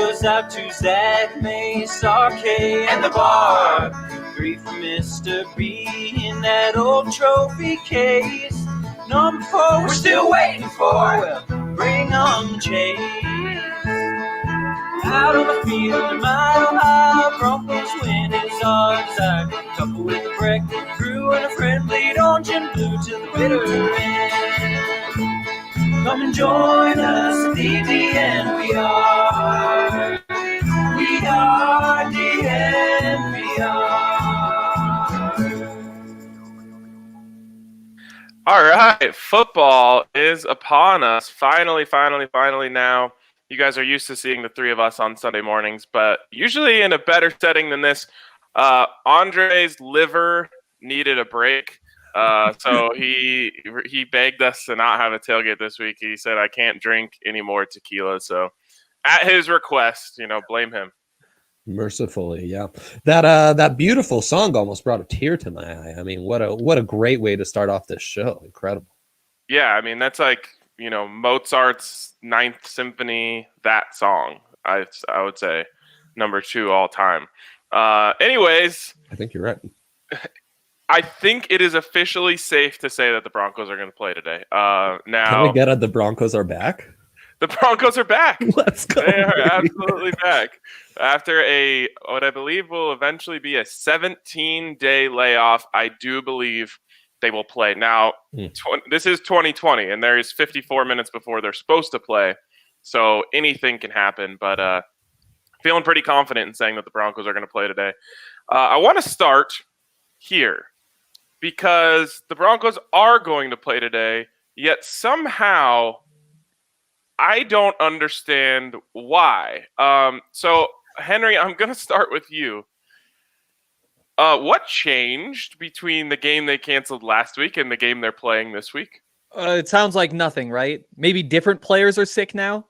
goes out to Zach, Mace, RK, and the bar. 3 for Mr. B in that old trophy case. Number 4 we're still waiting for. Well, bring on the chase. Out on the field, a mile high, Broncos win is our desire. Couple with a breakfast crew and a friend, bleed orange and blue to the bitter end. Come and join us at the DNVR. We are DNVR. All right, football is upon us. Finally now. You guys are used to seeing the 3 of us on Sunday mornings, but usually in a better setting than this. Andre's liver needed a break, so he begged us to not have a tailgate this week. He said, I can't drink any more tequila, so at his request, blame him. Mercifully, yeah. That beautiful song almost brought a tear to my eye. I mean, what a great way to start off this show. Incredible. Yeah, I mean, that's like, Mozart's Ninth Symphony, that song, I would say number 2 all time. Anyways, I think you're right. I think it is officially safe to say that the Broncos are going to play today. Now, can we get it? The Broncos are back? The Broncos are back. Let's go. They are absolutely back. After what I believe will eventually be a 17-day layoff, I do believe they will play. Now, this is 2020, and there is 54 minutes before they're supposed to play, so anything can happen. But feeling pretty confident in saying that the Broncos are going to play today. I want to start here because the Broncos are going to play today, yet somehow I don't understand why. So, Henry, I'm going to start with you. What changed between the game they canceled last week and the game they're playing this week? It sounds like nothing, right? Maybe different players are sick now.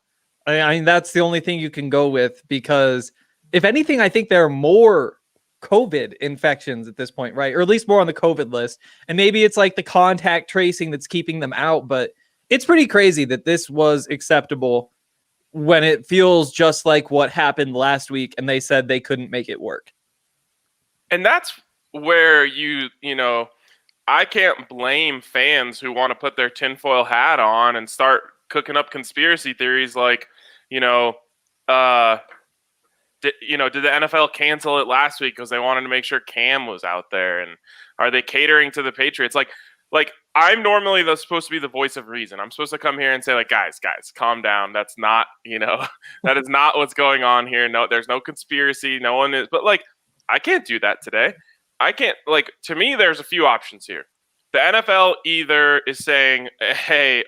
I mean, that's the only thing you can go with, because if anything, I think there are more COVID infections at this point, right? Or at least more on the COVID list. And maybe it's like the contact tracing that's keeping them out, but it's pretty crazy that this was acceptable when it feels just like what happened last week and they said they couldn't make it work. And that's where I can't blame fans who want to put their tinfoil hat on and start cooking up conspiracy theories like, did the NFL cancel it last week because they wanted to make sure Cam was out there? And are they catering to the Patriots? Like I'm normally supposed to be the voice of reason. I'm supposed to come here and say, like, guys, calm down. That's not, that is not what's going on here. No, there's no conspiracy. No one is. But, I can't do that today. I can't, to me, there's a few options here. The NFL either is saying, hey,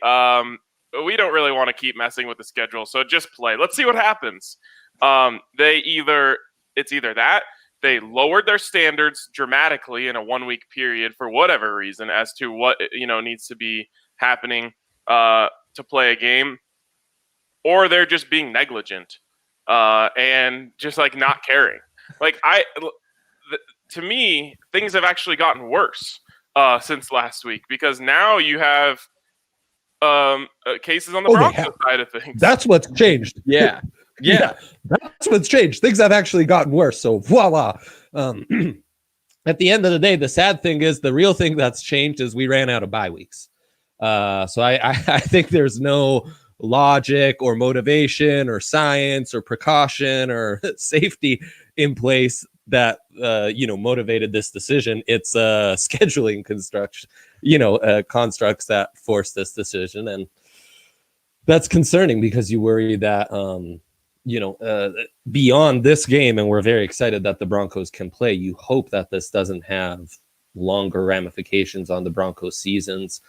we don't really want to keep messing with the schedule, so just play. Let's see what happens. It's either that, they lowered their standards dramatically in a 1-week period for whatever reason as to what, needs to be happening to play a game, or they're just being negligent and just, not caring. To me, things have actually gotten worse since last week, because now you have cases on the Broncos side of things. That's what's changed. Yeah. That's what's changed. Things have actually gotten worse. So voila. At the end of the day, the sad thing is, the real thing that's changed is we ran out of bye weeks. So I think there's no logic or motivation or science or precaution or safety in place that motivated this decision. It's scheduling constructs that forced this decision, and that's concerning because you worry that beyond this game, and we're very excited that the Broncos can play, you hope that this doesn't have longer ramifications on the Broncos seasons,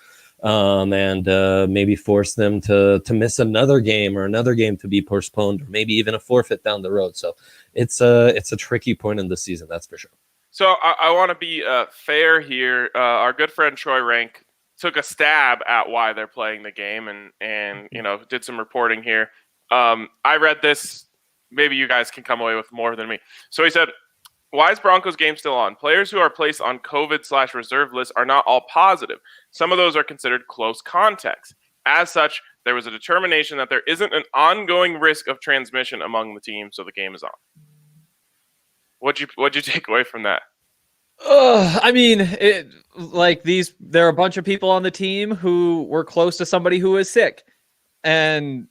and maybe force them to miss another game, or another game to be postponed, or maybe even a forfeit down the road. So it's a tricky point in the season, that's for sure. So I want to be fair here. Our good friend Troy Rank took a stab at why they're playing the game, and did some reporting here. I read this. Maybe you guys can come away with more than me. So he said, why is Broncos game still on? Players who are placed on COVID/reserve lists are not all positive. Some of those are considered close contacts. As such, there was a determination that there isn't an ongoing risk of transmission among the team, so the game is on. What'd you take away from that? I mean, there are a bunch of people on the team who were close to somebody who was sick, and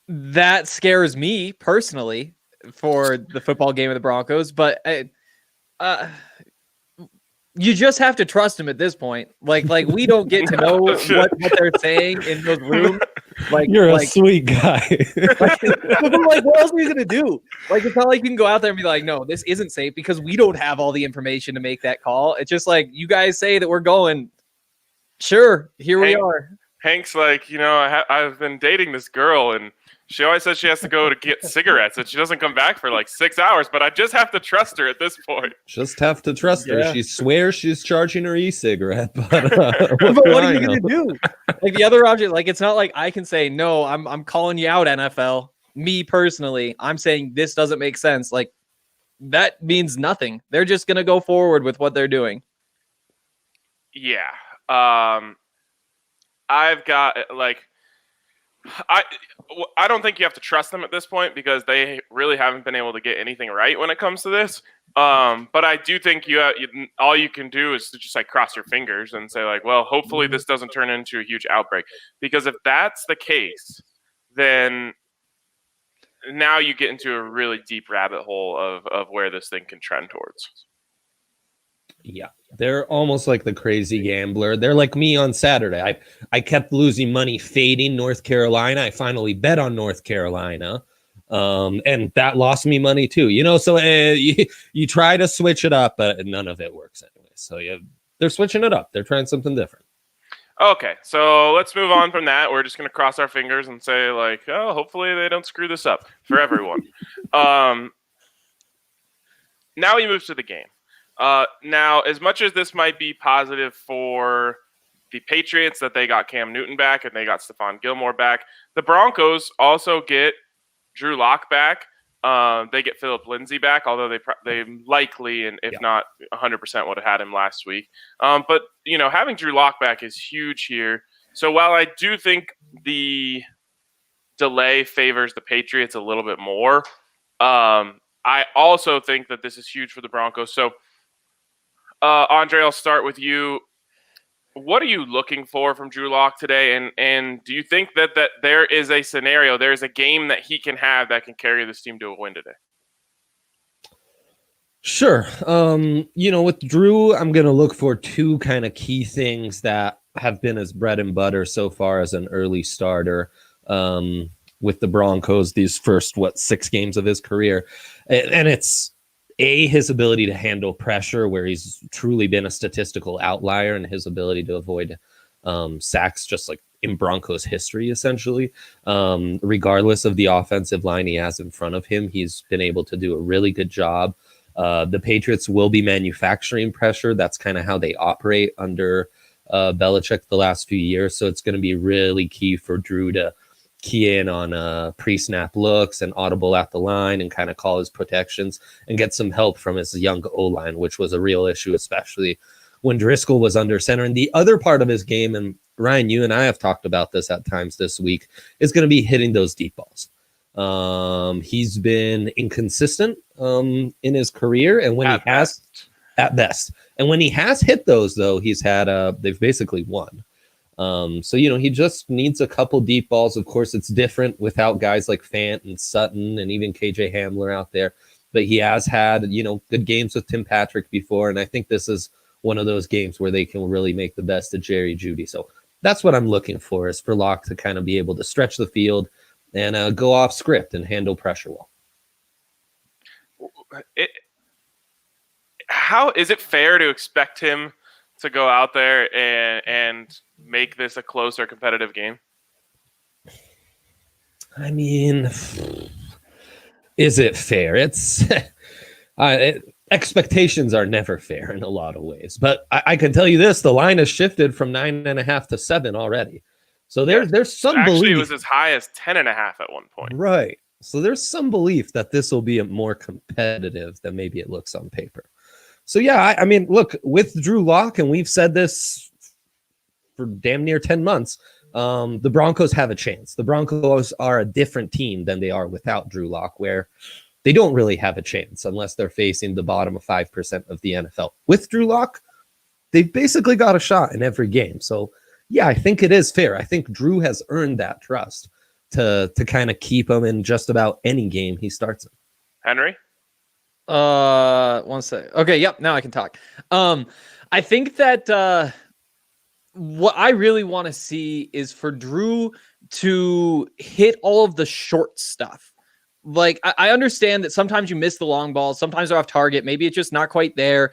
that scares me personally for the football game of the Broncos. But you just have to trust them at this point. Like we don't get to know what they're saying in those rooms. You're a sweet guy. What else are you gonna do? Like, it's not like you can go out there and be like, no, this isn't safe, because we don't have all the information to make that call. It's just like, you guys say that we're going. Sure, here we are. Hank's like, I've been dating this girl, and she always says she has to go to get cigarettes, and she doesn't come back for like 6 hours, but I just have to trust her at this point. Just have to trust her. She swears she's charging her e-cigarette, but what are you going to do? Like, the other option, like, it's not like I can say, no, I'm calling you out, NFL. Me personally, I'm saying this doesn't make sense. Like, that means nothing. They're just going to go forward with what they're doing. Yeah. I've got, like, I don't think you have to trust them at this point, because they really haven't been able to get anything right when it comes to this. But I do think all you can do is to just like cross your fingers and say like, well, hopefully this doesn't turn into a huge outbreak, because if that's the case, then now you get into a really deep rabbit hole of where this thing can trend towards. Yeah, they're almost like the crazy gambler. They're like me on Saturday. I kept losing money fading North Carolina. I finally bet on North Carolina, and that lost me money too. So you try to switch it up, but none of it works anyway. So they're switching it up. They're trying something different. Okay, so let's move on from that. We're just going to cross our fingers and say like, oh, hopefully they don't screw this up for everyone. Now we move to the game. Now, as much as this might be positive for the Patriots that they got Cam Newton back and they got Stephon Gilmore back, the Broncos also get Drew Lock back. They get Phillip Lindsay back, although they likely, and if not 100%, would have had him last week. But having Drew Lock back is huge here. So while I do think the delay favors the Patriots a little bit more, I also think that this is huge for the Broncos. So, Andre, I'll start with you. What are you looking for from Drew Lock today? And do you think that there is a scenario, there's a game that he can have that can carry this team to a win today? Sure. With Drew, I'm going to look for two kind of key things that have been his bread and butter so far as an early starter with the Broncos, these first, 6 games of his career. And it's his ability to handle pressure, where he's truly been a statistical outlier, and his ability to avoid sacks, just like in Broncos history, essentially. Regardless of the offensive line he has in front of him, he's been able to do a really good job. The Patriots will be manufacturing pressure. That's kind of how they operate under Belichick the last few years. So it's going to be really key for Drew to key in on pre-snap looks and audible at the line and kind of call his protections and get some help from his young O-line, which was a real issue, especially when Driscoll was under center. And the other part of his game, and Ryan, you and I have talked about this at times this week, is going to be hitting those deep balls. He's been inconsistent in his career, and when at best, and when he has hit those, though, he's had they've basically won. So he just needs a couple deep balls. Of course, it's different without guys like Fant and Sutton and even KJ Hamler out there, but he has had good games with Tim Patrick before, and I think this is one of those games where they can really make the best of Jerry Jeudy. So that's what I'm looking for, is for Locke to kind of be able to stretch the field and go off script and handle pressure well. How is it fair to expect him to go out there and make this a closer competitive game? I mean, is it fair? It's expectations are never fair in a lot of ways, but I can tell you this: the line has shifted from 9.5 to 7 already. So there's some actually belief. It was as high as 10.5 at one point. Right. So there's some belief that this will be more competitive than maybe it looks on paper. So yeah, I mean, look, with Drew Lock, and we've said this for damn near 10 months, the Broncos have a chance. The Broncos are a different team than they are without Drew Lock, where they don't really have a chance unless they're facing the bottom of 5% of the NFL. With Drew Lock, they've basically got a shot in every game. So, yeah, I think it is fair. I think Drew has earned that trust to kind of keep him in just about any game he starts in. Henry? 1 second. Okay, yep, now I can talk. I think that what I really want to see is for Drew to hit all of the short stuff. Like, I understand that sometimes you miss the long balls, sometimes they're off target, maybe it's just not quite there.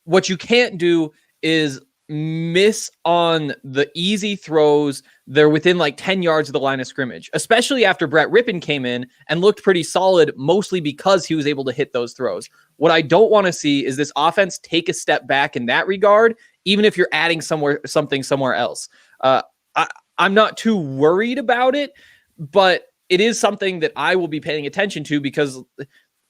What you can't do is miss on the easy throws. They're within like 10 yards of the line of scrimmage, especially after Brett Rippon came in and looked pretty solid, mostly because he was able to hit those throws. What I don't want to see is this offense take a step back in that regard, even if you're adding something somewhere else. I'm not too worried about it, but it is something that I will be paying attention to because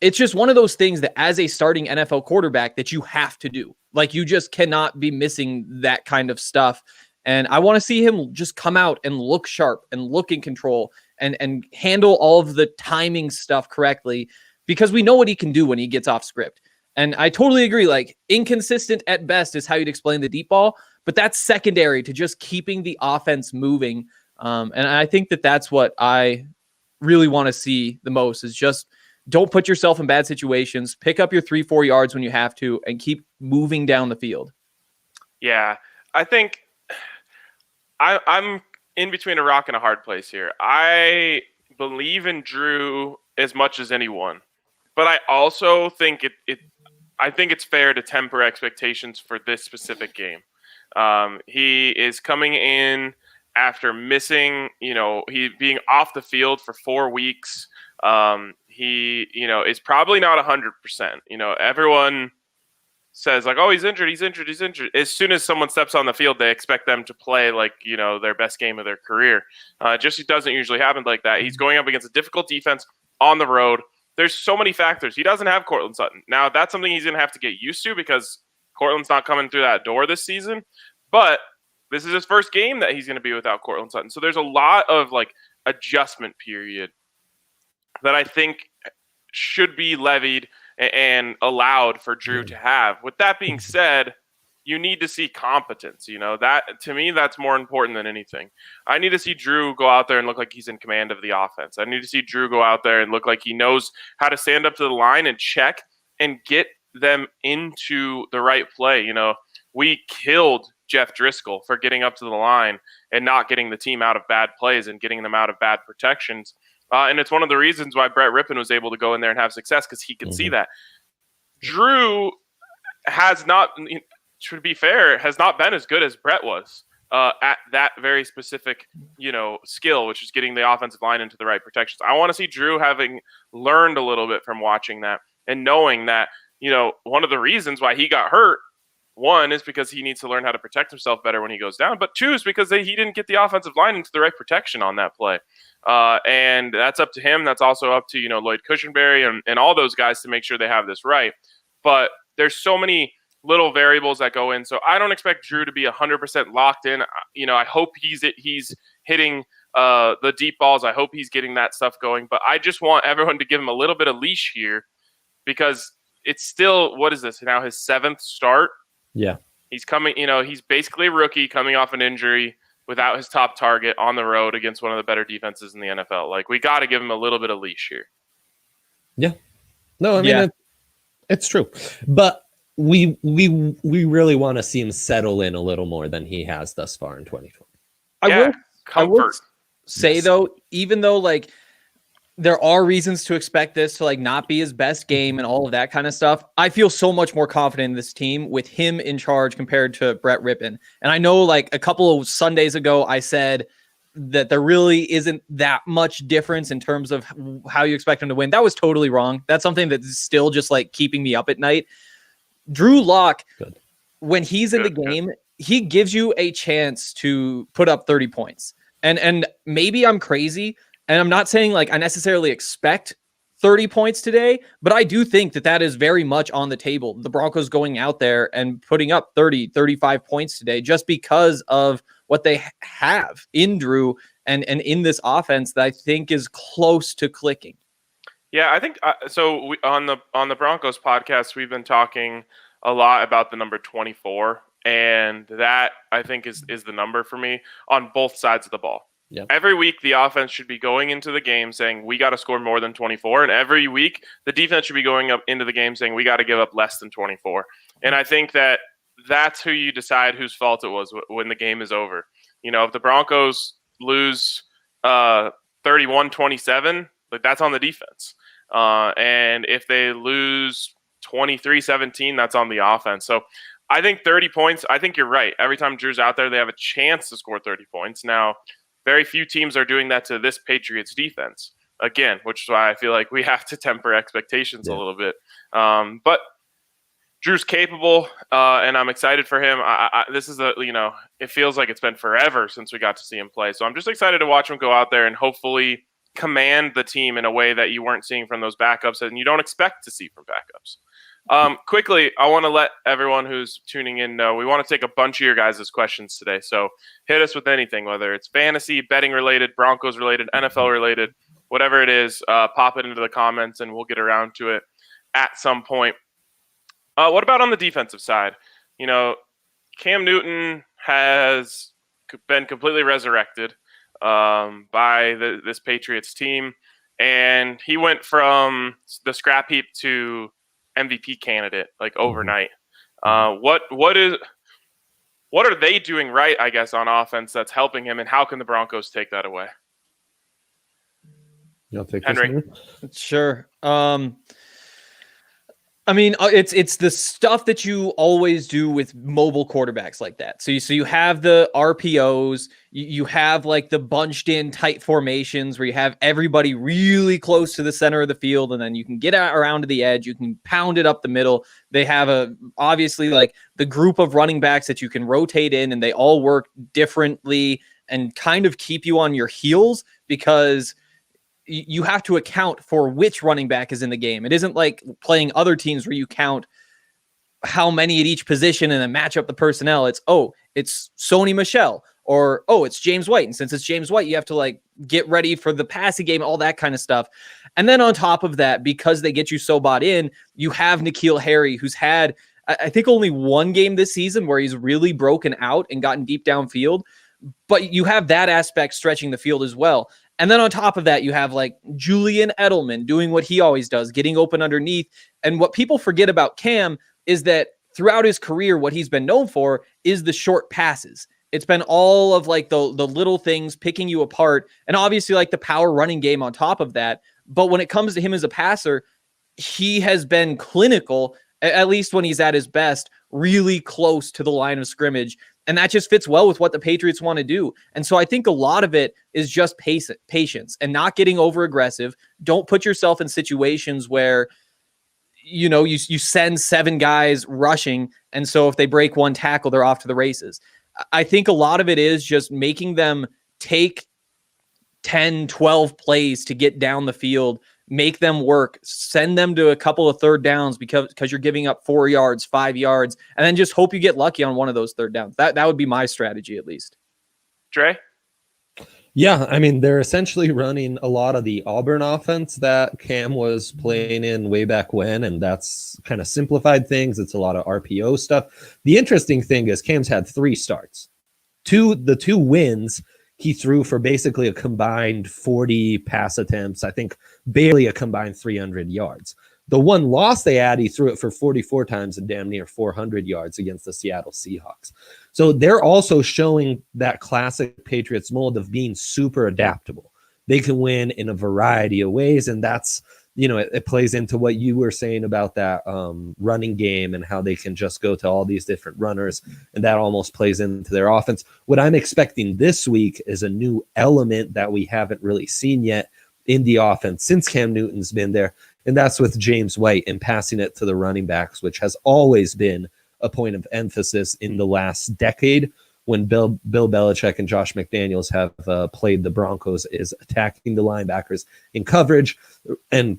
it's just one of those things that as a starting NFL quarterback that you have to do. Like, you just cannot be missing that kind of stuff. And I want to see him just come out and look sharp and look in control and handle all of the timing stuff correctly, because we know what he can do when he gets off script. And I totally agree. Like, inconsistent at best is how you'd explain the deep ball, but that's secondary to just keeping the offense moving. And I think that that's what I really want to see the most, is just don't put yourself in bad situations, pick up your 3-4 yards when you have to, and keep moving down the field. Yeah, I think I'm in between a rock and a hard place here. I believe in Drew as much as anyone, but I also think I think it's fair to temper expectations for this specific game. He is coming in after missing, he being off the field for 4 weeks. He, is probably not 100%. Everyone says like, oh, he's injured. As soon as someone steps on the field, they expect them to play like, their best game of their career. It doesn't usually happen like that. He's going up against a difficult defense on the road. There's so many factors. He doesn't have Courtland Sutton. Now, that's something he's going to have to get used to because Courtland's not coming through that door this season. But this is his first game that he's going to be without Courtland Sutton. So there's a lot of like adjustment period that I think should be levied and allowed for Drew to have. With that being said, you need to see competence. That to me, that's more important than anything. I need to see Drew go out there and look like he's in command of the offense. I need to see Drew go out there and look like he knows how to stand up to the line and check and get them into the right play. We killed Jeff Driscoll for getting up to the line and not getting the team out of bad plays and getting them out of bad protections. And it's one of the reasons why Brett Rippon was able to go in there and have success, because he could see that. Drew has not, to be fair, has not been as good as Brett was at that very specific, skill, which is getting the offensive line into the right protections. I want to see Drew having learned a little bit from watching that and knowing that, one of the reasons why he got hurt, one, is because he needs to learn how to protect himself better when he goes down. But two is because he didn't get the offensive line into the right protection on that play. And that's up to him. That's also up to, Lloyd Cushenberry and all those guys to make sure they have this right. But there's so many little variables that go in. So I don't expect Drew to be 100% locked in. I hope he's hitting the deep balls. I hope he's getting that stuff going. But I just want everyone to give him a little bit of leash here, because it's still, what is this now, his 7th start? Yeah. He's coming, he's basically a rookie coming off an injury without his top target on the road against one of the better defenses in the NFL. Like, we got to give him a little bit of leash here. Yeah. No, I mean, it's true. But we really want to see him settle in a little more than he has thus far in 2020. I will say, though, even though, like, there are reasons to expect this to like not be his best game and all of that kind of stuff, I feel so much more confident in this team with him in charge compared to Brett Rippon. And I know, like, a couple of Sundays ago, I said that there really isn't that much difference in terms of how you expect him to win. That was totally wrong. That's something that's still just like keeping me up at night. Drew Lock, when he's in the game, he gives you a chance to put up 30 points. And maybe I'm crazy, and I'm not saying like I necessarily expect 30 points today, but I do think that is very much on the table. The Broncos going out there and putting up 30, 35 points today just because of what they have in Drew and in this offense that I think is close to clicking. Yeah, I think so. On the Broncos podcast, we've been talking a lot about the number 24, and that I think is the number for me on both sides of the ball. Yep. Every week, the offense should be going into the game saying we got to score more than 24, and every week the defense should be going up into the game saying we got to give up less than 24. And I think that's who you decide whose fault it was when the game is over. You know, if the Broncos lose 31-27, like that's on the defense. And if they lose 23-17, that's on the offense. So I think 30 points, I think you're right. Every time Drew's out there, they have a chance to score 30 points. Now, very few teams are doing that to this Patriots defense, again, which is why I feel like we have to temper expectations a little bit. But Drew's capable, and I'm excited for him. This is it feels like it's been forever since we got to see him play. So I'm just excited to watch him go out there and hopefully command the team in a way that you weren't seeing from those backups and you don't expect to see from backups. Quickly, I want to let everyone who's tuning in know we want to take a bunch of your guys' questions today. So hit us with anything, whether it's fantasy, betting related, Broncos related, NFL related, whatever it is, pop it into the comments and we'll get around to it at some point. What about on the defensive side? You know, Cam Newton has been completely resurrected by this Patriots team, and he went from the scrap heap to MVP candidate like overnight. What are they doing right, I guess, on offense that's helping him, and how can the Broncos take that away? You'll take Henry. This Sure. I mean, it's the stuff that you always do with mobile quarterbacks like that. So you have the RPOs, you have like the bunched in tight formations where you have everybody really close to the center of the field, and then you can get around to the edge, you can pound it up the middle. They have obviously like the group of running backs that you can rotate in, and they all work differently and kind of keep you on your heels because you have to account for which running back is in the game. It isn't like playing other teams where you count how many at each position and then match up the personnel. It's Sony Michel or, it's James White. And since it's James White, you have to like get ready for the passing game, all that kind of stuff. And then on top of that, because they get you so bought in, you have N'Keal Harry, who's had, I think, only one game this season where he's really broken out and gotten deep downfield. But you have that aspect stretching the field as well. And then on top of that, you have like Julian Edelman doing what he always does, getting open underneath. And what people forget about Cam is that throughout his career, what he's been known for is the short passes. It's been all of like the little things picking you apart, and obviously like the power running game on top of that. But when it comes to him as a passer, he has been clinical, at least when he's at his best, really close to the line of scrimmage. And that just fits well with what the Patriots want to do. And so I think a lot of it is just patience and not getting over aggressive. Don't put yourself in situations where, you send 7 guys rushing. And so if they break one tackle, they're off to the races. I think a lot of it is just making them take 10, 12 plays to get down the field, make them work, send them to a couple of third downs because you're giving up 4 yards, 5 yards, and then just hope you get lucky on one of those third downs. That would be my strategy, at least. Dre? Yeah, I mean, they're essentially running a lot of the Auburn offense that Cam was playing in way back when, and that's kind of simplified things. It's a lot of RPO stuff. The interesting thing is Cam's had 3 starts. The 2 wins, he threw for basically a combined 40 pass attempts, I think barely a combined 300 yards. The one loss they had, he threw it for 44 times and damn near 400 yards against the Seattle Seahawks. So they're also showing that classic Patriots mold of being super adaptable. They can win in a variety of ways, and that's, it plays into what you were saying about that running game and how they can just go to all these different runners, and that almost plays into their offense. What I'm expecting this week is a new element that we haven't really seen yet in the offense since Cam Newton's been there, and that's with James White and passing it to the running backs, which has always been a point of emphasis in the last decade when Bill Belichick and Josh McDaniels have played the Broncos, is attacking the linebackers in coverage and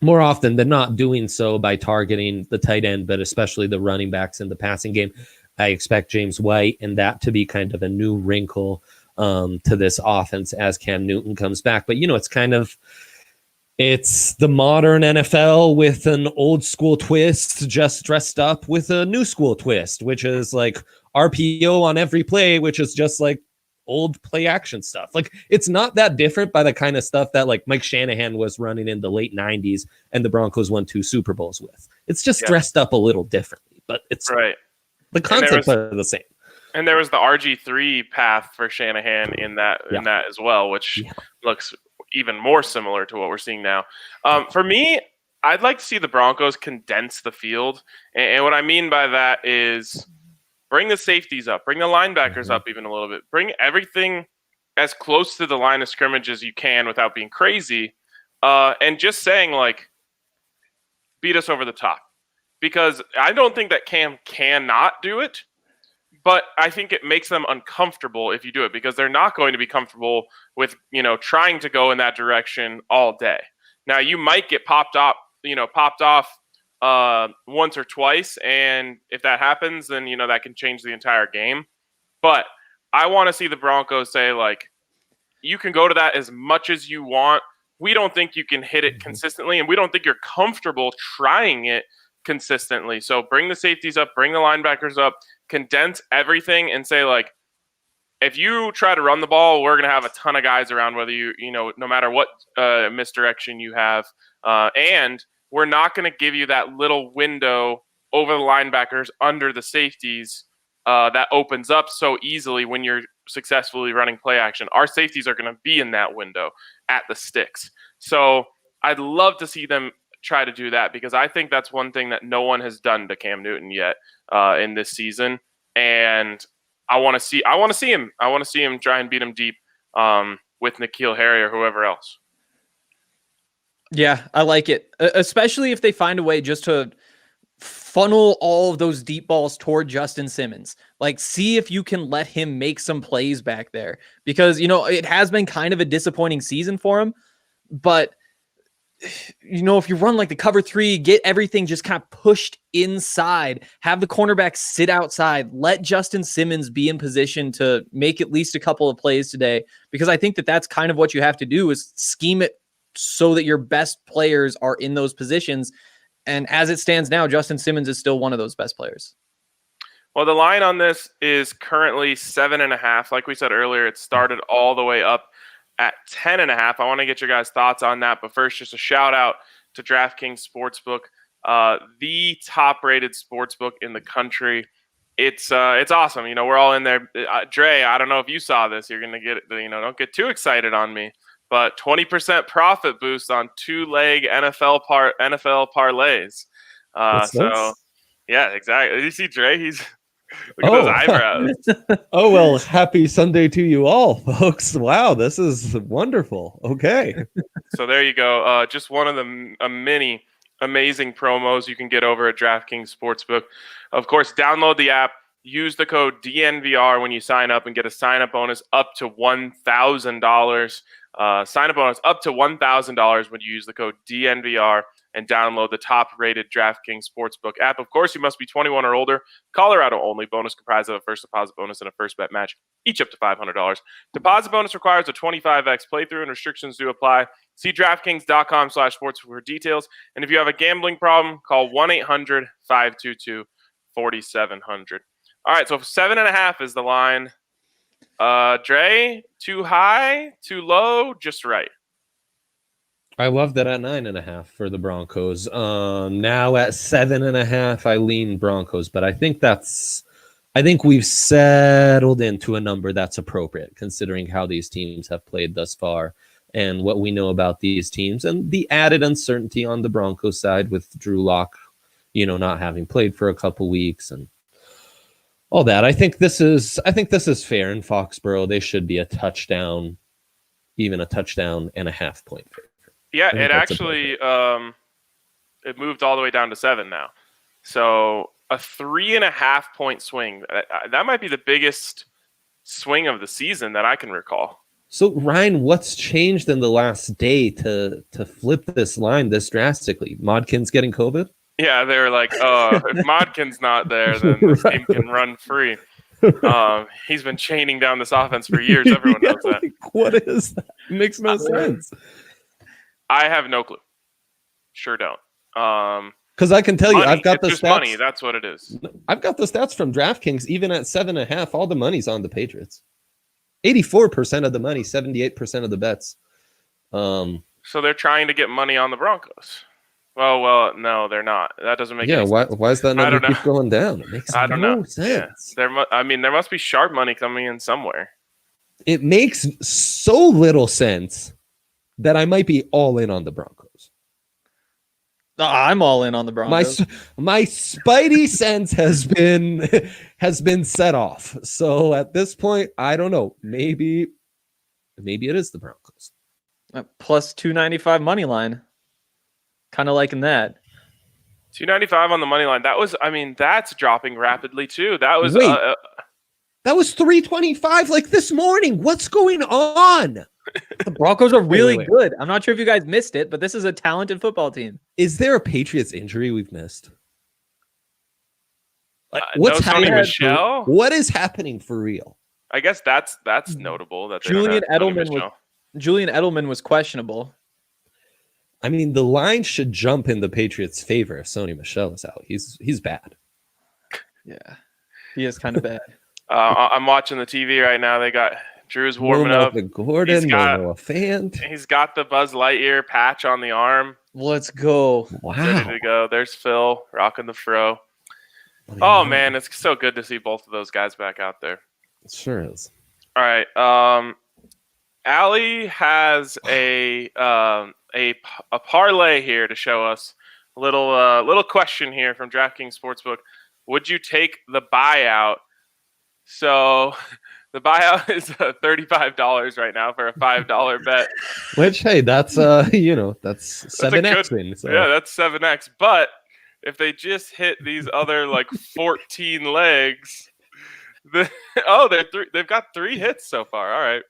more often than not doing so by targeting the tight end, but especially the running backs in the passing game. I expect James White and that to be kind of a new wrinkle to this offense as Cam Newton comes back. But, it's the modern NFL with an old school twist, just dressed up with a new school twist, which is like RPO on every play, which is just like old play action stuff. Like, it's not that different by the kind of stuff that like Mike Shanahan was running in the late 90s and the Broncos won 2 Super Bowls with. It's just dressed up a little differently, but it's right. The concepts are the same. And there was the RG3 path for Shanahan in that as well, which looks even more similar to what we're seeing now. For me, I'd like to see the Broncos condense the field. And what I mean by that is bring the safeties up, bring the linebackers up even a little bit, bring everything as close to the line of scrimmage as you can without being crazy. And just saying, like, beat us over the top. Because I don't think that Cam cannot do it, but I think it makes them uncomfortable if you do it, because they're not going to be comfortable with, trying to go in that direction all day. Now, you might get popped off once or twice, and if that happens, then, that can change the entire game. But I want to see the Broncos say, like, you can go to that as much as you want. We don't think you can hit it consistently, and we don't think you're comfortable trying it consistently. So bring the safeties up, bring the linebackers up, condense everything, and say, like, if you try to run the ball, we're going to have a ton of guys around, whether no matter what misdirection you have. And we're not going to give you that little window over the linebackers under the safeties that opens up so easily when you're successfully running play action. Our safeties are going to be in that window at the sticks. So I'd love to see them try to do that, because I think that's one thing that no one has done to Cam Newton yet in this season. And I want to see him. I want to see him try and beat him deep with N'Keal Harry or whoever else. Yeah, I like it, especially if they find a way just to funnel all of those deep balls toward Justin Simmons. Like, see if you can let him make some plays back there, because, it has been kind of a disappointing season for him. But, if you run like the cover 3, get everything just kind of pushed inside, have the cornerback sit outside, let Justin Simmons be in position to make at least a couple of plays today, because I think that that's kind of what you have to do, is scheme it so that your best players are in those positions. And as it stands now, Justin Simmons is still one of those best players. Well, the line on this is currently 7.5. Like we said earlier, it started all the way up at 10.5. I want to get your guys' thoughts on that. But first, just a shout out to DraftKings Sportsbook, the top-rated sportsbook in the country. It's awesome. We're all in there. Dre, I don't know if you saw this. You're gonna get it. Don't get too excited on me. But 20% profit boost on 2-leg NFL parlays. Yeah, exactly. Did you see Dre? Look at those eyebrows. Oh, well, happy Sunday to you all, folks. Wow, this is wonderful. Okay. So there you go. Just one of the many amazing promos you can get over at DraftKings Sportsbook. Of course, download the app. Use the code DNVR when you sign up and get a sign-up bonus up to $1,000. Sign-up bonus up to $1,000 when you use the code DNVR and download the top-rated DraftKings Sportsbook app. Of course, you must be 21 or older. Colorado only. Bonus comprised of a first deposit bonus and a first bet match, each up to $500. Deposit bonus requires a 25x playthrough, and restrictions do apply. See DraftKings.com/sports for details. And if you have a gambling problem, call 1-800-522-4700. All right, so 7.5 is the line. Dre, too high, too low, just right. I love that at 9.5 for the Broncos. Now at 7.5, I lean Broncos, but I think we've settled into a number that's appropriate considering how these teams have played thus far and what we know about these teams and the added uncertainty on the Broncos side with Drew Lock, not having played for a couple weeks and all that. I think this is fair in Foxborough. They should be a touchdown, even a touchdown and a half point favorite. Yeah, it actually it moved all the way down to 7 now. So a 3.5 point swing. That might be the biggest swing of the season that I can recall. So Ryan, what's changed in the last day to flip this line this drastically? Modkin's getting COVID? Yeah, they were like, oh, if Modkin's not there, then this team can run free. He's been chaining down this offense for years. Everyone knows that. Like, what is that? It makes no sense. I have no clue. Sure don't. Because I can tell you, money. I've got It's the just stats. money. That's what it is. I've got the stats from DraftKings. Even at 7.5, all the money's on the Patriots. 84% of the money, 78% of the bets. So they're trying to get money on the Broncos. Well, no, they're not. That doesn't make any sense. Why is that number keep going down? It makes no sense. Yeah. There must be sharp money coming in somewhere. It makes so little sense that I might be all in on the Broncos. I'm all in on the Broncos. My spidey sense has been set off. So at this point, I don't know. Maybe it is the Broncos. Plus 295 money line. Kind of liking that. 295 on the money line. That's dropping rapidly too. That was that was 325 like this morning. What's going on? The Broncos are really good. I'm not sure if you guys missed it, but this is a talented football team. Is there a Patriots injury we've missed? What's happening? Michelle? What is happening for real? I guess that's notable. That Julian Edelman was questionable. I mean, the line should jump in the Patriots' favor if Sony Michel is out. He's bad. Yeah, he is kind of bad. I'm watching the TV right now. They got Drew's warming up. Gordon, Noah Fant. He's got the Buzz Lightyear patch on the arm. Let's go. Wow. Ready to go. There's Phil rocking the fro. Oh, man, it's so good to see both of those guys back out there. It sure is. All right. Allie has a parlay here to show us. A little question here from DraftKings Sportsbook. Would you take the buyout? So the buyout is $35 right now for a $5 bet. Which, hey, that's that's 7x. So. Yeah, that's 7x. But if they just hit these other 14 legs, they've got 3 hits so far. All right.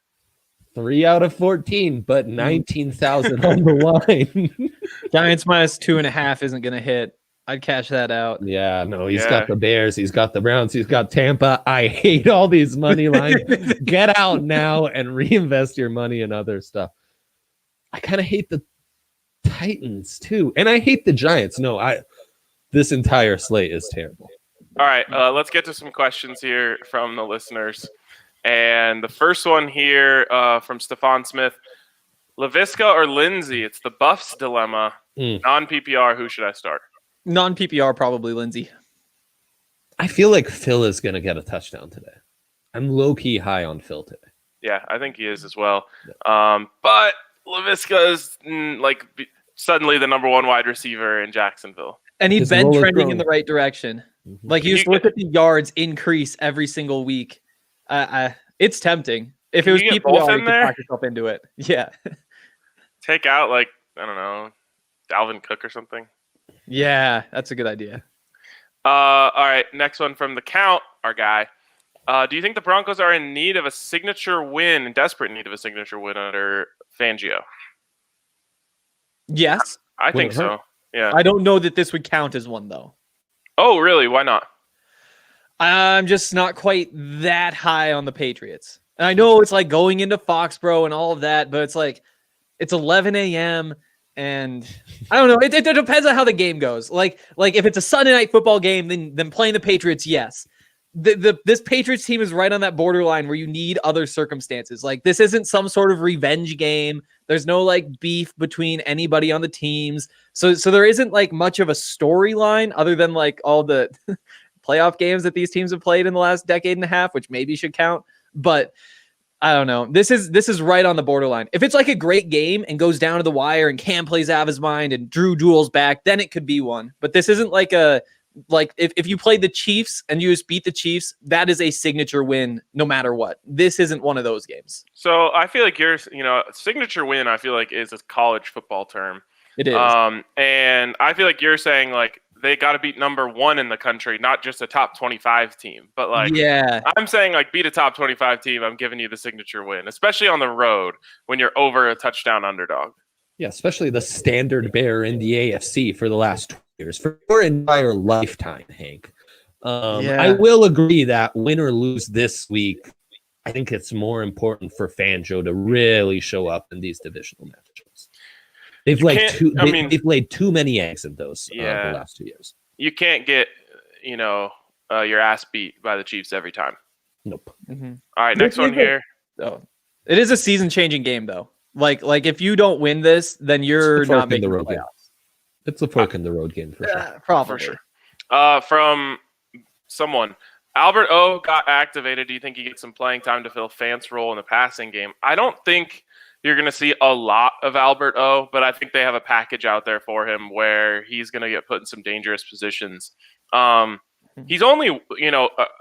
3 out of 14, but 19,000 on the line. Giants minus 2.5 isn't going to hit. I'd cash that out. Yeah, no, he's got the Bears, he's got the Browns, he's got Tampa. I hate all these money lines. Get out now and reinvest your money in other stuff. I kind of hate the Titans too, and I hate the Giants. No, this entire slate is terrible. All right, let's get to some questions here from the listeners. And the first one here from Stefan Smith. LaVisca or Lindsay? It's the Buffs dilemma. Non-PPR, who should I start? Non-PPR, probably Lindsay. I feel like Phil is going to get a touchdown today. I'm low-key high on Phil today. Yeah, I think he is as well. Yeah. But LaVisca is suddenly the number 1 wide receiver in Jacksonville. And he's been trending in the right direction. Mm-hmm. He used to look at the yards increase every single week. It's tempting. If it was PPR, you could talk yourself into it. Yeah. Take out, I don't know, Dalvin Cook or something. Yeah, that's a good idea. All right, next one from the Count, our guy. Do you think the Broncos are in need of a signature win, in desperate need of a signature win under Fangio? Yes. I think so. Yeah. I don't know that this would count as one, though. Oh, really? Why not? I'm just not quite that high on the Patriots. And I know it's going into Foxborough and all of that, but it's 11 a.m. and I don't know. It depends on how the game goes. Like if it's a Sunday night football game, then playing the Patriots, yes. This Patriots team is right on that borderline where you need other circumstances. This isn't some sort of revenge game. There's no beef between anybody on the teams. So there isn't much of a storyline other than all the playoff games that these teams have played in the last decade and a half, which maybe should count. But I don't know. This is right on the borderline. If it's a great game and goes down to the wire and Cam plays out of his mind and Drew Jewell's back, then it could be one. But this isn't if you played the Chiefs and you just beat the Chiefs, that is a signature win no matter what. This isn't one of those games. So I feel like signature win, I feel like is a college football term. It is. And I feel like you're saying they got to beat number 1 in the country, not just a top 25 team. But like, yeah, I'm saying like beat a top 25 team. I'm giving you the signature win, especially on the road when you're over a touchdown underdog. Yeah, especially the standard bearer in the AFC for the last 2 years, for your entire lifetime, Hank. I will agree that win or lose this week, I think it's more important for Fanjo to really show up in these divisional matchups. They've laid too many eggs in those the last 2 years. You can't get, your ass beat by the Chiefs every time. Nope. Mm-hmm. All right, next one here. Oh, it is a season-changing game, though. Like if you don't win this, then you're not making the playoffs. It's a fork in the road game for sure. Probably. For sure. From someone, Albert O got activated. Do you think he gets some playing time to fill Fant's role in the passing game? I don't think you're going to see a lot of Albert O, but I think they have a package out there for him where he's going to get put in some dangerous positions. He's only,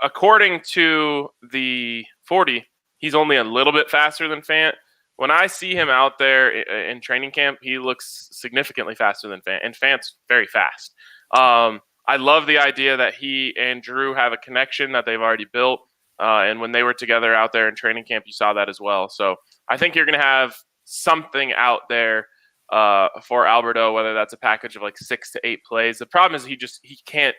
according to the 40, he's only a little bit faster than Fant. When I see him out there in training camp, he looks significantly faster than Fant, and Fant's very fast. I love the idea that he and Drew have a connection that they've already built, and when they were together out there in training camp, you saw that as well. So I think you're going to have something out there for Alberto, whether that's a package of like 6 to 8 plays. The problem is he can't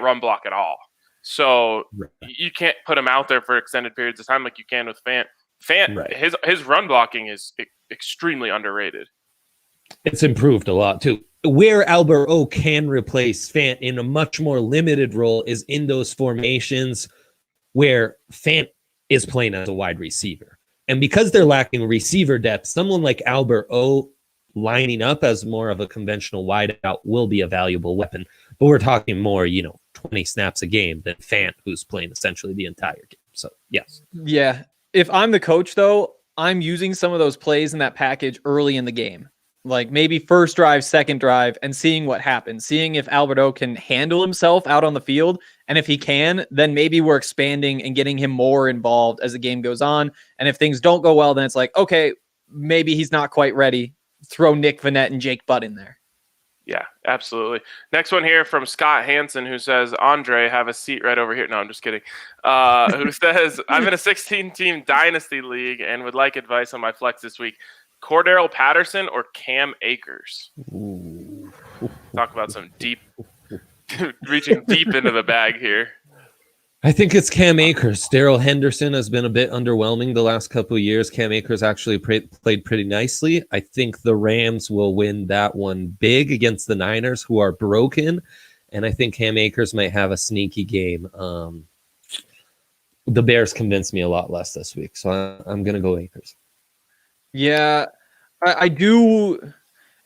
run block at all. So you can't put him out there for extended periods of time like you can with Fant. His run blocking is extremely underrated. It's improved a lot too. Where Albert O can replace Fant in a much more limited role is in those formations where Fant is playing as a wide receiver. And because they're lacking receiver depth, someone like Albert O lining up as more of a conventional wideout will be a valuable weapon. But we're talking more, 20 snaps a game than Fant, who's playing essentially the entire game. So, yes. Yeah. If I'm the coach, though, I'm using some of those plays in that package early in the game. Like maybe first drive, second drive, and seeing what happens. Seeing if Alberto can handle himself out on the field. And if he can, then maybe we're expanding and getting him more involved as the game goes on. And if things don't go well, then it's like, okay, maybe he's not quite ready. Throw Nick Vannett and Jake Butt in there. Yeah, absolutely. Next one here from Scott Hansen, who says, Andre, have a seat right over here. No, I'm just kidding. Who says, I'm in a 16-team dynasty league and would like advice on my flex this week. Cordero Patterson or Cam Akers? Ooh. Talk about some deep, reaching deep into the bag here. I think it's Cam Akers. Darrell Henderson has been a bit underwhelming the last couple of years. Cam Akers actually played pretty nicely. I think the Rams will win that one big against the Niners, who are broken. And I think Cam Akers might have a sneaky game. The Bears convinced me a lot less this week, so I'm going to go Akers. Yeah, I do.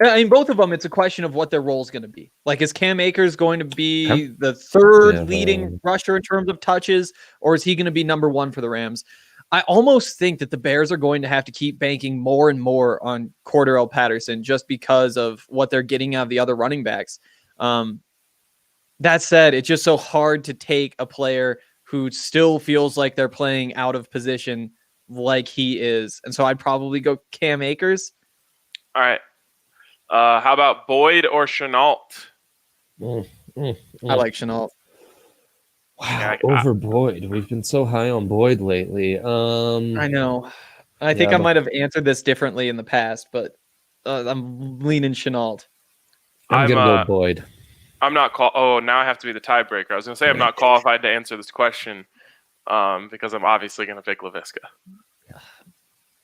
I mean, both of them, it's a question of what their role is going to be. Like, is Cam Akers going to be the third leading rusher in terms of touches, or is he going to be number one for the Rams? I almost think that the Bears are going to have to keep banking more and more on Cordero Patterson just because of what they're getting out of the other running backs. That said, it's just so hard to take a player who still feels like they're playing out of position like he is. And so I'd probably go Cam Akers. All right. How about Boyd or Chenault? I like Chenault. Wow, over Boyd. We've been so high on Boyd lately. I know. I think I might have answered this differently in the past, but I'm leaning Chenault. I'm going to go Boyd. I'm not now I have to be the tiebreaker. I was going to say I'm not qualified to answer this question because I'm obviously going to pick Laviska.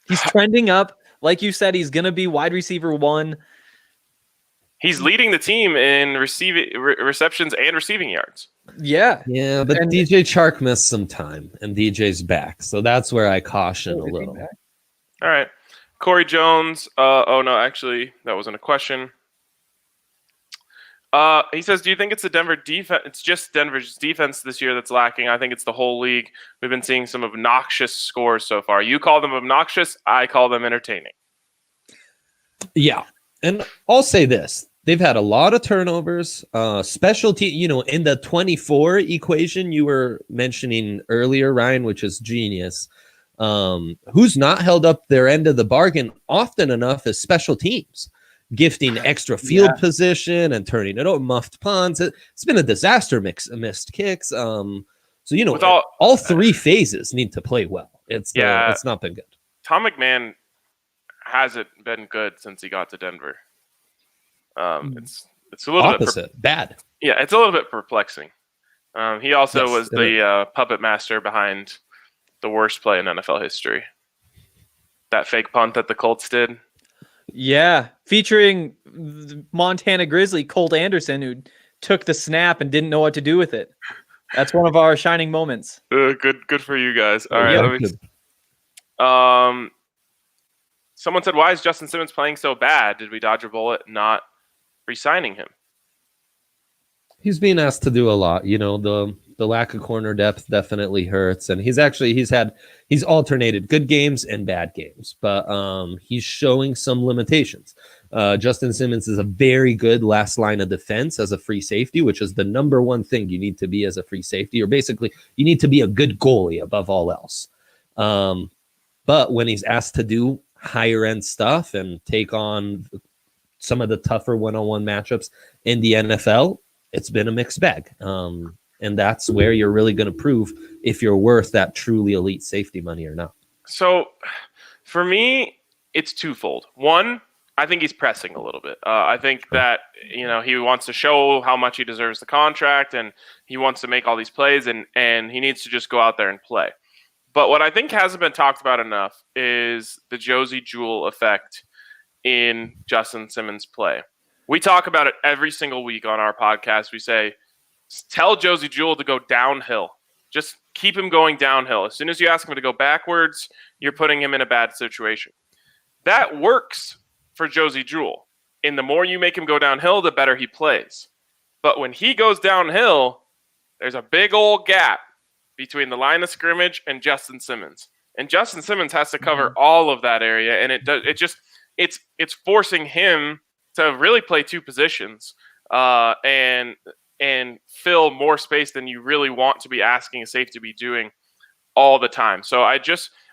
He's trending up. Like you said, he's going to be wide receiver 1. He's leading the team in receptions and receiving yards. Yeah. Yeah, but DJ Chark missed some time, and DJ's back. So that's where I caution a little. All right. Corey Jones. No, actually, that wasn't a question. He says, do you think it's the Denver defense? It's just Denver's defense this year that's lacking. I think it's the whole league. We've been seeing some obnoxious scores so far. You call them obnoxious. I call them entertaining. Yeah. And I'll say this. They've had a lot of turnovers. Specialty, in the 24 equation you were mentioning earlier, Ryan, which is genius. Who's not held up their end of the bargain often enough is special teams. gifting extra field position and turning it over, muffed punts. It's been a disaster, missed kicks. So With all three phases need to play well. It's not been good. Tom McMahon hasn't been good since he got to Denver. It's a little opposite bad. Yeah, it's a little bit perplexing. He also was the puppet master behind the worst play in NFL history. That fake punt that the Colts did. Yeah, featuring the Montana Grizzly Colt Anderson, who took the snap and didn't know what to do with it. That's one of our shining moments. Good for you guys. All right. Someone said, "Why is Justin Simmons playing so bad? Did we dodge a bullet not re-signing him?" He's being asked to do a lot. The lack of corner depth definitely hurts, and he's alternated good games and bad games, but he's showing some limitations. Justin Simmons is a very good last line of defense as a free safety, which is the number one thing you need to be as a free safety, or basically you need to be a good goalie above all else. But when he's asked to do higher end stuff and take on some of the tougher one-on-one matchups in the NFL, it's been a mixed bag. And that's where you're really going to prove if you're worth that truly elite safety money or not. So for me, it's twofold. One, I think he's pressing a little bit. I think that, he wants to show how much he deserves the contract, and he wants to make all these plays, and he needs to just go out there and play. But what I think hasn't been talked about enough is the Josie Jewell effect in Justin Simmons' play. We talk about it every single week on our podcast. We say, tell Josie Jewell to go downhill. Just keep him going downhill. As soon as you ask him to go backwards, you're putting him in a bad situation. That works for Josie Jewell. And the more you make him go downhill, the better he plays. But when he goes downhill, there's a big old gap between the line of scrimmage and Justin Simmons. And Justin Simmons has to cover all of that area. And it's forcing him to really play two positions and fill more space than you really want to be asking a safety to be doing all the time. So I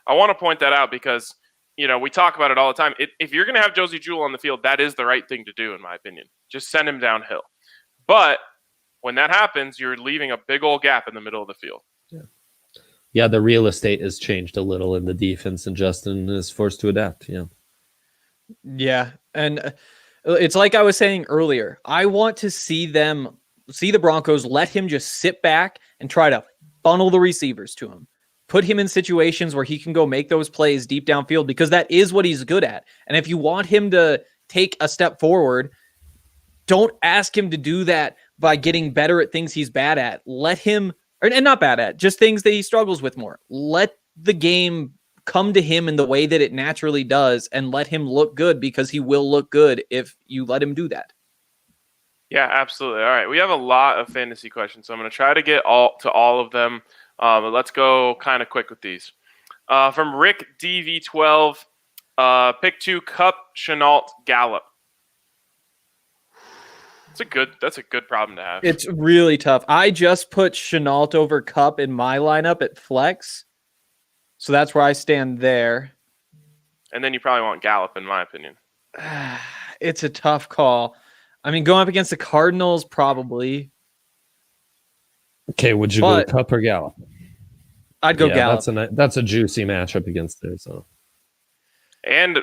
want to point that out because, we talk about it all the time. If you're going to have Josie Jewell on the field, that is the right thing to do, in my opinion. Just send him downhill. But when that happens, you're leaving a big old gap in the middle of the field. Yeah, the real estate has changed a little in the defense, and Justin is forced to adapt. Yeah, and it's like I was saying earlier. I want to see the Broncos let him just sit back and try to funnel the receivers to him. Put him in situations where he can go make those plays deep downfield, because that is what he's good at. And if you want him to take a step forward, don't ask him to do that by getting better at things he's bad at. Let him, and not bad at, just things that he struggles with more. Let the game come to him in the way that it naturally does, and let him look good, because he will look good if you let him do that. Yeah, absolutely. All right, we have a lot of fantasy questions, so I'm going to try to get all of them. But let's go kind of quick with these. From Rick DV12, pick 2, Cup, Chenault, Gallup. That's a good problem to have. It's really tough. I just put Chenault over Cup in my lineup at flex, so that's where I stand there. And then you probably want Gallup, in my opinion. It's a tough call. I mean, going up against the Cardinals, probably. Okay, would you go Cup or Gallup? I'd go Gallup. That's a juicy matchup against there. So, and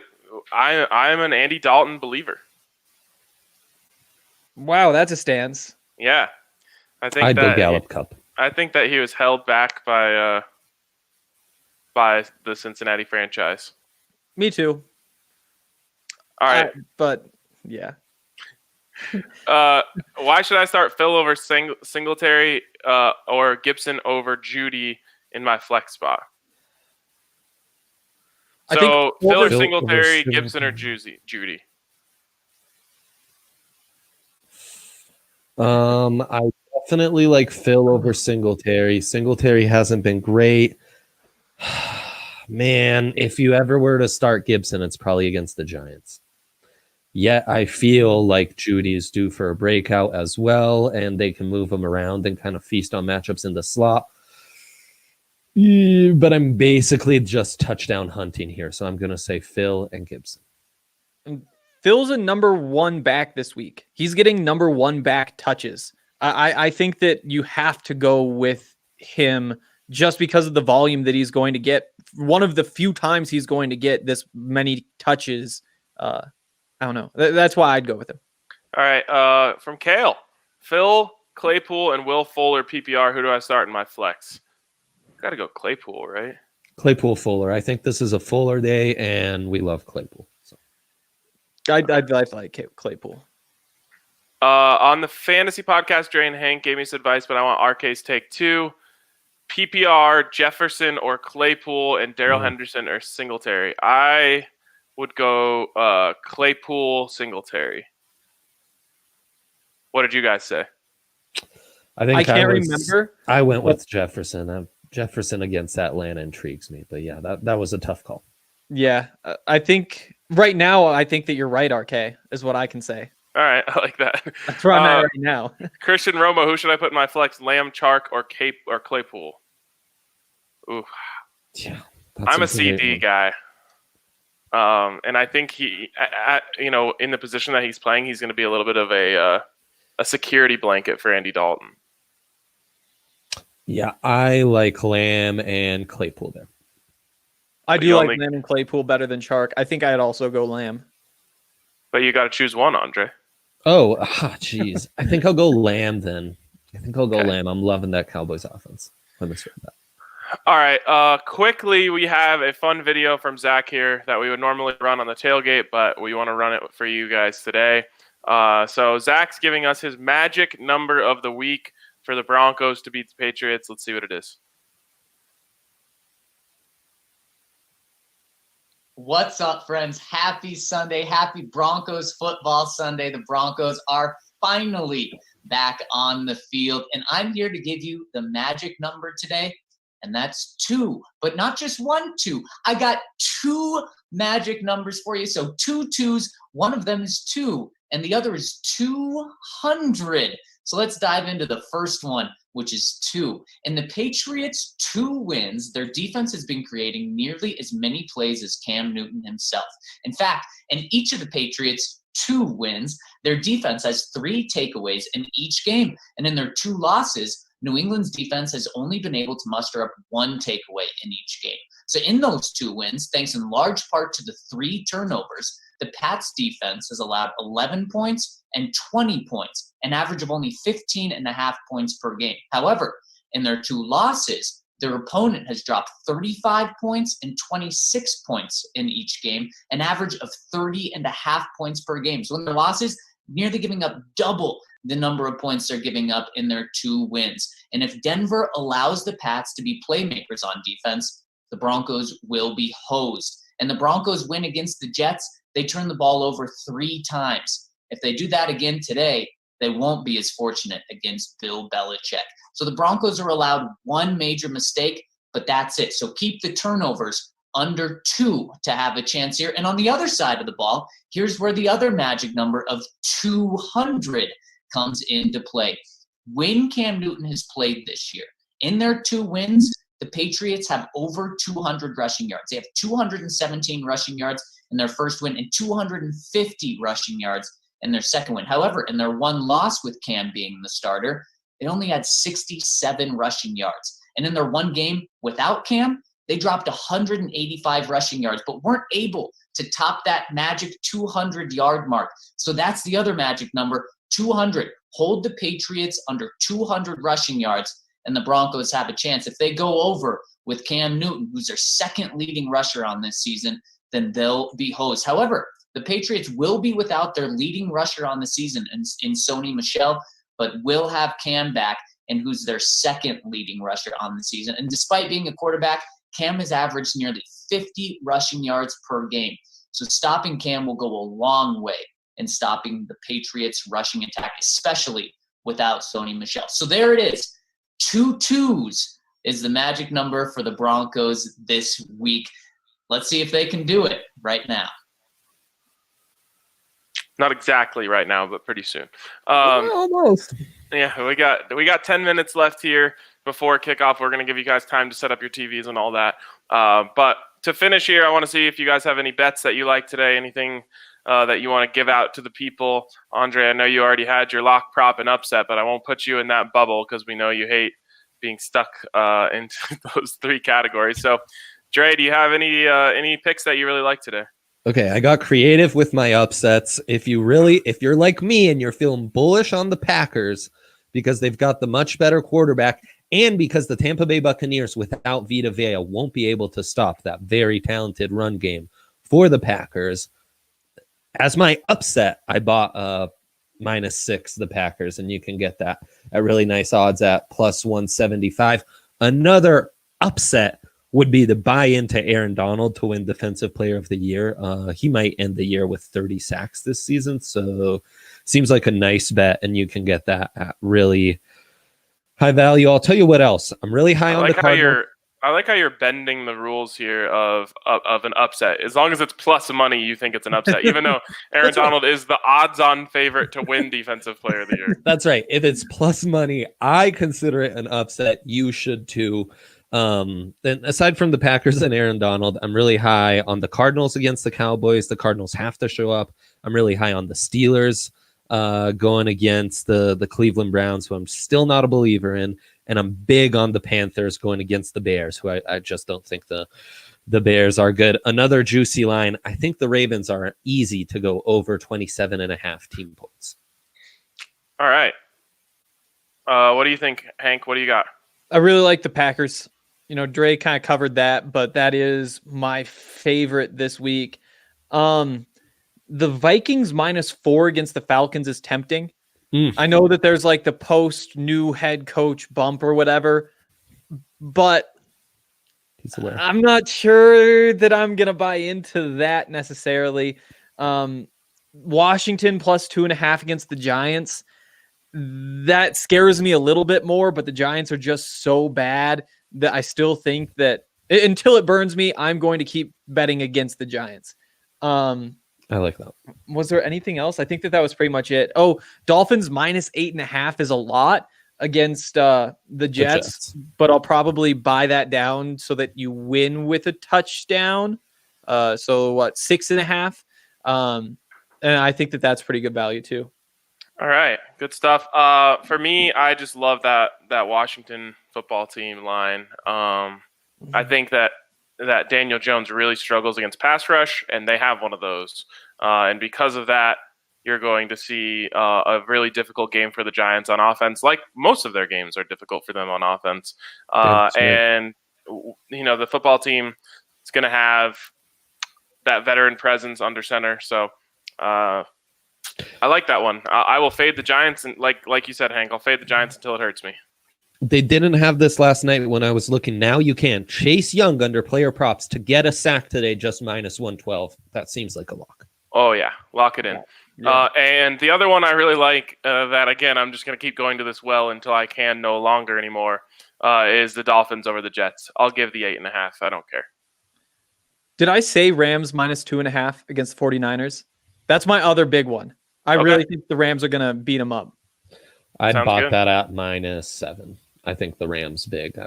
I'm an Andy Dalton believer. Wow, that's a stance. Yeah, I'd go Gallup Cup. I think that he was held back by the Cincinnati franchise. Me too. All right, but yeah. Why should I start Phil over Singletary or Gibson over Judy in my flex spot? So Phil or Singletary, Gibson or Judy? I definitely like Phil over Singletary. Singletary hasn't been great. Man, if you ever were to start Gibson, it's probably against the Giants. Yet I feel like Judy's due for a breakout as well, and they can move him around and kind of feast on matchups in the slot. But I'm basically just touchdown hunting here, so I'm going to say Phil and Gibson. Phil's a number 1 back this week. He's getting number 1 back touches. I think that you have to go with him just because of the volume that he's going to get. One of the few times he's going to get this many touches. I don't know. That's why I'd go with him. All right. From Kale, Phil, Claypool, and Will Fuller PPR. Who do I start in my flex? Got to go Claypool, right? Claypool Fuller. I think this is a Fuller day, and we love Claypool. So. I'd like Claypool. On the fantasy podcast, Dre and Hank gave me some advice, but I want RK's take too. PPR, Jefferson or Claypool, and Darrell Henderson or Singletary. I would go Claypool, Singletary. What did you guys say? I can't remember. I went with Jefferson. Jefferson against Atlanta intrigues me, but yeah, that was a tough call. Yeah, I think right now, I think that you're right, RK, is what I can say. All right, I like that. That's where I'm at right now. Christian Romo, who should I put in my flex? Lamb, Chark, or Claypool? Ooh. Yeah, I'm a CD guy. And I think he, in the position that he's playing, he's going to be a little bit of a security blanket for Andy Dalton. Yeah, I like Lamb and Claypool there. I do like Lamb and Claypool better than Chark. I think I'd also go Lamb. But you got to choose one, Andre. Oh, jeez. I think I'll go Lamb then. Lamb. I'm loving that Cowboys offense. Let me start that. All right. Quickly, we have a fun video from Zach here that we would normally run on the tailgate, but we want to run it for you guys today. So Zach's giving us his magic number of the week for the Broncos to beat the Patriots. Let's see what it is. What's up, friends? Happy Sunday. Happy Broncos football Sunday. The Broncos are finally back on the field, and I'm here to give you the magic number today, and that's 2. But not just 1 2. I got 2 magic numbers for you. So 2 2s. One of them is 2, and the other is 200. So let's dive into the first one, which is 2. And the Patriots' 2 wins, their defense has been creating nearly as many plays as Cam Newton himself. In fact, in each of the Patriots' 2 wins, their defense has 3 takeaways in each game. And in their 2 losses, New England's defense has only been able to muster up 1 takeaway in each game. So in those 2 wins, thanks in large part to the 3 turnovers, the Pats defense has allowed 11 points and 20 points, an average of only 15.5 points per game. However, in their 2 losses, their opponent has dropped 35 points and 26 points in each game, an average of 30.5 points per game. So in their losses, nearly giving up double the number of points they're giving up in their 2 wins. And if Denver allows the Pats to be playmakers on defense, the Broncos will be hosed. And the Broncos win against the Jets. They turn the ball over 3 times. If they do that again today, they won't be as fortunate against Bill Belichick. So the Broncos are allowed 1 major mistake, but that's it. So keep the turnovers under 2 to have a chance here. And on the other side of the ball, here's where the other magic number of 200 comes into play. When Cam Newton has played this year, in their 2 wins, the Patriots have over 200 rushing yards. They have 217 rushing yards in their first win and 250 rushing yards in their second win. However, in their 1 loss with Cam being the starter, they only had 67 rushing yards. And in their 1 game without Cam, they dropped 185 rushing yards, but weren't able to top that magic 200-yard mark. So that's the other magic number, 200. Hold the Patriots under 200 rushing yards, and the Broncos have a chance. If they go over with Cam Newton, who's their 2nd leading rusher on this season, then they'll be hosed. However, the Patriots will be without their leading rusher on the season in Sony Michel, but will have Cam back, and who's their 2nd leading rusher on the season. And despite being a quarterback, Cam has averaged nearly 50 rushing yards per game. So stopping Cam will go a long way in stopping the Patriots' rushing attack, especially without Sony Michel. So there it is. 2 2s is the magic number for the Broncos this week. Let's see if they can do it right now. Not exactly right now, but pretty soon. Almost. Yeah, we got 10 minutes left here before kickoff. We're going to give you guys time to set up your TVs and all that. But to finish here, I want to see if you guys have any bets that you like today. Anything that you want to give out to the people? Andre, I know you already had your lock, prop, and upset, but I won't put you in that bubble because we know you hate being stuck into those three categories. So, Dre, do you have any picks that you really like today? Okay, I got creative with my upsets. If you're like me and you're feeling bullish on the Packers because they've got the much better quarterback and because the Tampa Bay Buccaneers without Vita Vea won't be able to stop that very talented run game for the Packers, as my upset, I bought -6 the Packers, and you can get that at really nice odds at +175. Another upset would be the buy into Aaron Donald to win Defensive Player of the Year. He might end the year with 30 sacks this season, so seems like a nice bet, and you can get that at really high value. I'll tell you what else. I'm really high on the Cardinals. I like how you're bending the rules here of an upset. As long as it's plus money, you think it's an upset, even though Aaron Donald is the odds-on favorite to win Defensive Player of the Year. That's right. If it's plus money, I consider it an upset. You should too. Then aside from the Packers and Aaron Donald, I'm really high on the Cardinals against the Cowboys. The Cardinals have to show up. I'm really high on the Steelers going against the Cleveland Browns, who I'm still not a believer in. And I'm big on the Panthers going against the Bears, who I just don't think the Bears are good. Another juicy line. I think the Ravens are easy to go over 27.5 team points. All right. What do you think, Hank? What do you got? I really like the Packers. You know, Dre kind of covered that, but that is my favorite this week. The Vikings -4 against the Falcons is tempting. I know that there's like the post new head coach bump or whatever, but I'm not sure that I'm going to buy into that necessarily. Washington +2.5 against the Giants. That scares me a little bit more, but the Giants are just so bad that I still think that until it burns me, I'm going to keep betting against the Giants. I like that. Was there anything else? I think that was pretty much it. Oh, Dolphins -8.5 is a lot against the Jets, but I'll probably buy that down so that you win with a touchdown. So what, 6.5? And I think that that's pretty good value too. All right, good stuff. For me, I just love that Washington football team line. I think that Daniel Jones really struggles against pass rush, and they have one of those. And because of that, you're going to see a really difficult game for the Giants on offense, like most of their games are difficult for them on offense. And, you know, the football team is going to have that veteran presence under center. So I like that one. I will fade the Giants, and like you said, Hank, I'll fade the Giants until it hurts me. They didn't have this last night when I was looking. Now you can. Chase Young under player props to get a sack today, just -112. That seems like a lock. Oh, yeah. Lock it in. Yeah. And the other one I really like that, again, I'm just going to keep going to this well until I can no longer anymore, is the Dolphins over the Jets. I'll give the 8.5. I don't care. Did I say Rams -2.5 against the 49ers? That's my other big one. I really think the Rams are going to beat them up. I bought that at -7. I think the Rams big.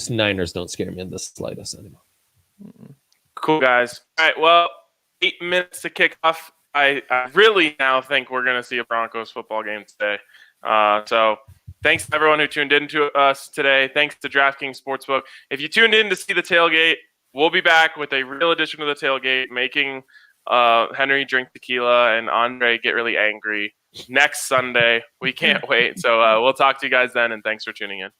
Niners don't scare me in the slightest anymore. Cool, guys. All right, well, 8 minutes to kick off. I really now think we're going to see a Broncos football game today. So thanks to everyone who tuned in to us today. Thanks to DraftKings Sportsbook. If you tuned in to see the tailgate, we'll be back with a real edition of the tailgate, making Henry drink tequila and Andre get really angry next Sunday. We can't wait. So we'll talk to you guys then, and thanks for tuning in.